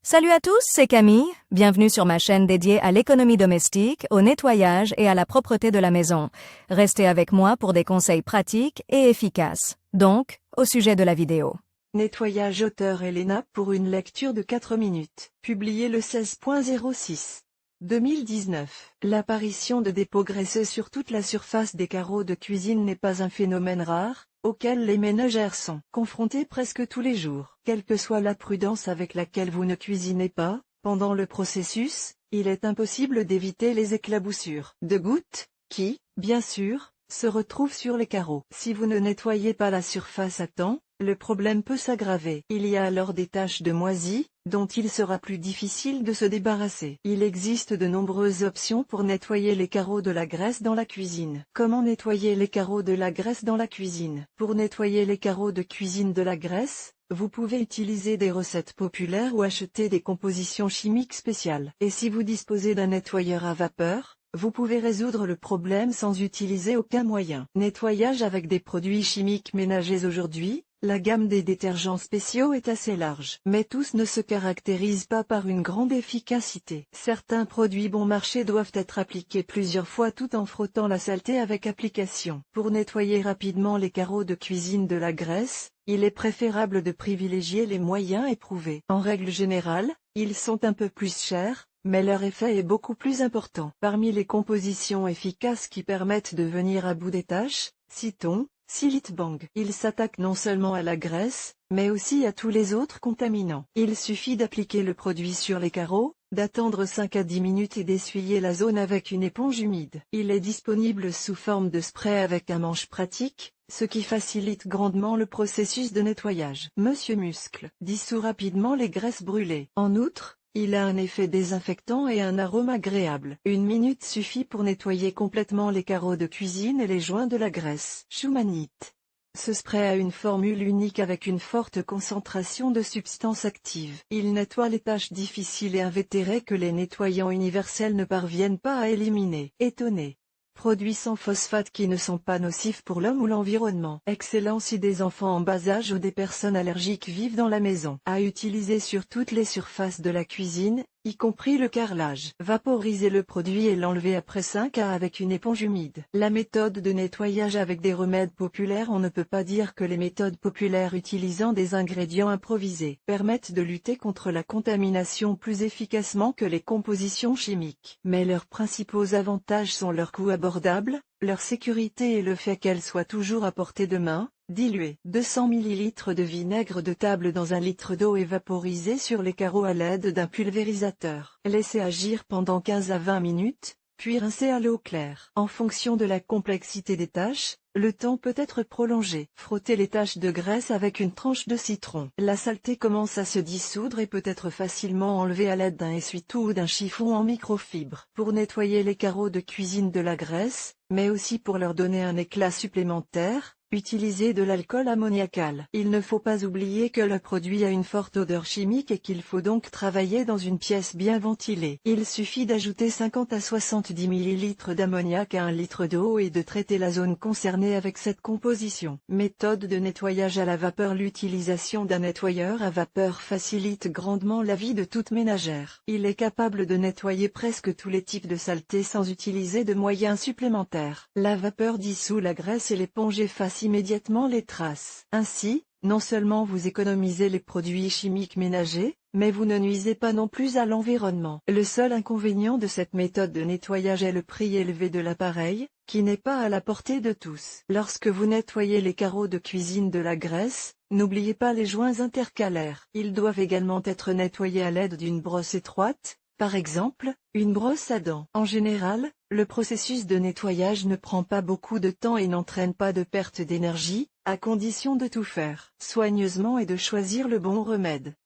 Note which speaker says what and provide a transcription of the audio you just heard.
Speaker 1: Salut à tous, c'est Camille. Bienvenue sur ma chaîne dédiée à l'économie domestique, au nettoyage et à la propreté de la maison. Restez avec moi pour des conseils pratiques et efficaces. Donc, au sujet de la vidéo.
Speaker 2: Nettoyage auteur Elena pour une lecture de 4 minutes. Publié le 16.06. 2019. L'apparition de dépôts graisseux sur toute la surface des carreaux de cuisine n'est pas un phénomène rare, auquel les ménagères sont confrontés presque tous les jours. Quelle que soit la prudence avec laquelle vous ne cuisinez pas, pendant le processus, il est impossible d'éviter les éclaboussures de gouttes, qui, bien sûr, se retrouvent sur les carreaux. Si vous ne nettoyez pas la surface à temps, le problème peut s'aggraver. Il y a alors des taches de moisis, dont il sera plus difficile de se débarrasser. Il existe de nombreuses options pour nettoyer les carreaux de la graisse dans la cuisine. Comment nettoyer les carreaux de la graisse dans la cuisine? Pour nettoyer les carreaux de cuisine de la graisse, vous pouvez utiliser des recettes populaires ou acheter des compositions chimiques spéciales. Et si vous disposez d'un nettoyeur à vapeur, vous pouvez résoudre le problème sans utiliser aucun moyen. Nettoyage avec des produits chimiques ménagers. Aujourd'hui, la gamme des détergents spéciaux est assez large, mais tous ne se caractérisent pas par une grande efficacité. Certains produits bon marché doivent être appliqués plusieurs fois tout en frottant la saleté avec application. Pour nettoyer rapidement les carreaux de cuisine de la graisse, il est préférable de privilégier les moyens éprouvés. En règle générale, ils sont un peu plus chers, mais leur effet est beaucoup plus important. Parmi les compositions efficaces qui permettent de venir à bout des tâches, citons Silitbang. Il s'attaque non seulement à la graisse, mais aussi à tous les autres contaminants. Il suffit d'appliquer le produit sur les carreaux, d'attendre 5 à 10 minutes et d'essuyer la zone avec une éponge humide. Il est disponible sous forme de spray avec un manche pratique, ce qui facilite grandement le processus de nettoyage. Monsieur Muscle dissout rapidement les graisses brûlées. En outre, il a un effet désinfectant et un arôme agréable. 1 minute suffit pour nettoyer complètement les carreaux de cuisine et les joints de la graisse. Schumanite. Ce spray a une formule unique avec une forte concentration de substances actives. Il nettoie les tâches difficiles et invétérées que les nettoyants universels ne parviennent pas à éliminer. Étonné. Produits sans phosphate qui ne sont pas nocifs pour l'homme ou l'environnement. Excellent si des enfants en bas âge ou des personnes allergiques vivent dans la maison. À utiliser sur toutes les surfaces de la cuisine, y compris le carrelage. Vaporiser le produit et l'enlever après 5 à avec une éponge humide. La méthode de nettoyage avec des remèdes populaires. On ne peut pas dire que les méthodes populaires utilisant des ingrédients improvisés permettent de lutter contre la contamination plus efficacement que les compositions chimiques. Mais leurs principaux avantages sont leur coût abordable, leur sécurité et le fait qu'elles soient toujours à portée de main. Diluer 200 ml de vinaigre de table dans 1 litre d'eau et vaporiser sur les carreaux à l'aide d'un pulvérisateur. Laisser agir pendant 15 à 20 minutes, puis rincer à l'eau claire. En fonction de la complexité des tâches, le temps peut être prolongé. Frotter les taches de graisse avec une tranche de citron. La saleté commence à se dissoudre et peut être facilement enlevée à l'aide d'un essuie-tout ou d'un chiffon en microfibre. Pour nettoyer les carreaux de cuisine de la graisse, mais aussi pour leur donner un éclat supplémentaire, utilisez de l'alcool ammoniacal. Il ne faut pas oublier que le produit a une forte odeur chimique et qu'il faut donc travailler dans une pièce bien ventilée. Il suffit d'ajouter 50 à 70 ml d'ammoniac à 1 litre d'eau et de traiter la zone concernée avec cette composition. Méthode de nettoyage à la vapeur. L'utilisation d'un nettoyeur à vapeur facilite grandement la vie de toute ménagère. Il est capable de nettoyer presque tous les types de saleté sans utiliser de moyens supplémentaires. La vapeur dissout la graisse et l'éponge efface immédiatement les traces. Ainsi, non seulement vous économisez les produits chimiques ménagers, mais vous ne nuisez pas non plus à l'environnement. Le seul inconvénient de cette méthode de nettoyage est le prix élevé de l'appareil, qui n'est pas à la portée de tous. Lorsque vous nettoyez les carreaux de cuisine de la graisse, n'oubliez pas les joints intercalaires. Ils doivent également être nettoyés à l'aide d'une brosse étroite, par exemple, une brosse à dents. En général, le processus de nettoyage ne prend pas beaucoup de temps et n'entraîne pas de perte d'énergie, à condition de tout faire soigneusement et de choisir le bon remède.